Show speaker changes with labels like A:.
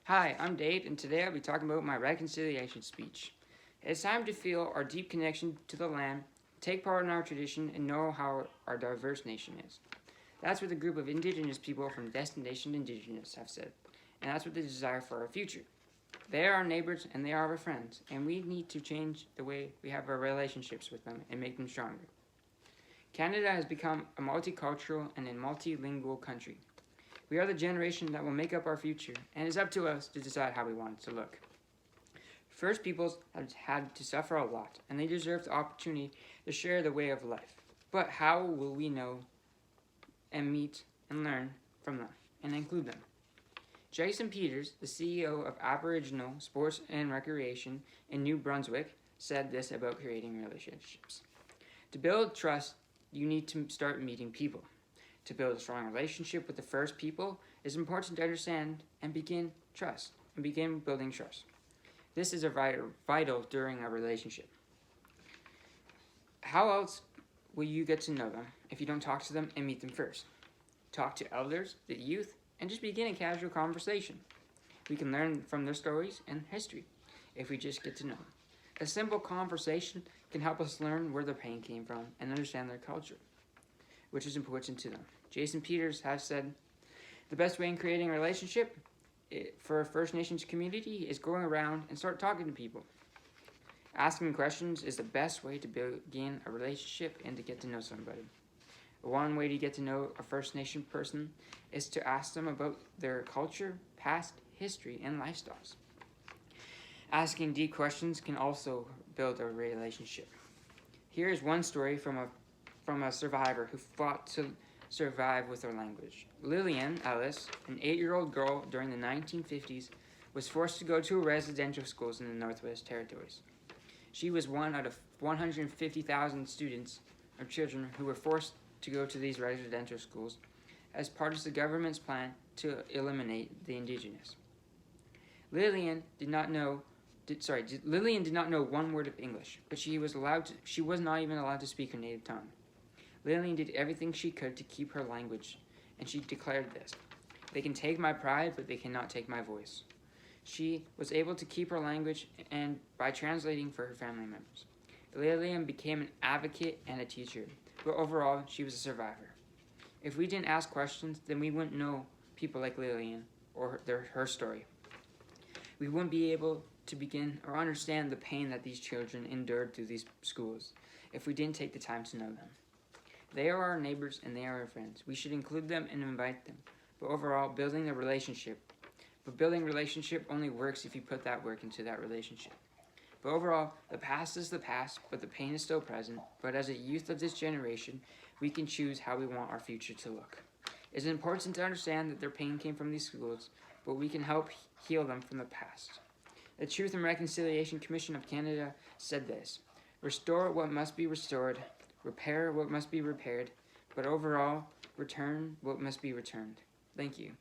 A: Hi, I'm Dave, and today I'll be talking about my reconciliation speech. It's time to feel our deep connection to the land, take part in our tradition, and know how our diverse nation is. That's what the group of indigenous people from Destination Indigenous have said, and that's what they desire for our future. They are our neighbors and they are our friends, and we need to change the way we have our relationships with them and make them stronger. Canada has become a multicultural and a multilingual country. We are the generation that will make up our future, and it's up to us to decide how we want it to look. First peoples have had to suffer a lot, and they deserve the opportunity to share the way of life. But how will we know and meet and learn from them and include them? Jason Peters, the CEO of Aboriginal Sports and Recreation in New Brunswick, said this about creating relationships. To build trust, you need to start meeting people. To build a strong relationship with the first people, it's important to understand and begin building trust. This is vital during a relationship. How else will you get to know them if you don't talk to them and meet them first? Talk to elders, the youth, and just begin a casual conversation. We can learn from their stories and history if we just get to know them. A simple conversation can help us learn where their pain came from and understand their culture, which is important to them. Jason Peters has said, the best way in creating a relationship for a First Nations community is going around and start talking to people. Asking questions is the best way to begin a relationship and to get to know somebody. One way to get to know a First Nation person is to ask them about their culture, past history, and lifestyles. Asking deep questions can also build a relationship. Here is one story from a survivor who fought to survive with her language. Lillian Ellis, an 8-year-old girl during the 1950s, was forced to go to residential schools in the Northwest Territories. She was one out of 150,000 students or children who were forced to go to these residential schools as part of the government's plan to eliminate the Indigenous. Lillian did not know one word of English, but she was not even allowed to speak her native tongue. Lillian did everything she could to keep her language, and she declared this: "They can take my pride, but they cannot take my voice." She was able to keep her language and by translating for her family members. Lillian became an advocate and a teacher, but overall, she was a survivor. If we didn't ask questions, then we wouldn't know people like Lillian or her story. We wouldn't be able to begin or understand the pain that these children endured through these schools if we didn't take the time to know them. They are our neighbors and they are our friends. We should include them and invite them. But overall, building relationship only works if you put that work into that relationship. But overall, the past is the past, but the pain is still present. But as a youth of this generation, we can choose how we want our future to look. It's important to understand that their pain came from these schools, but we can help heal them from the past. The Truth and Reconciliation Commission of Canada said this: "Restore what must be restored, repair what must be repaired, but overall, return what must be returned." Thank you.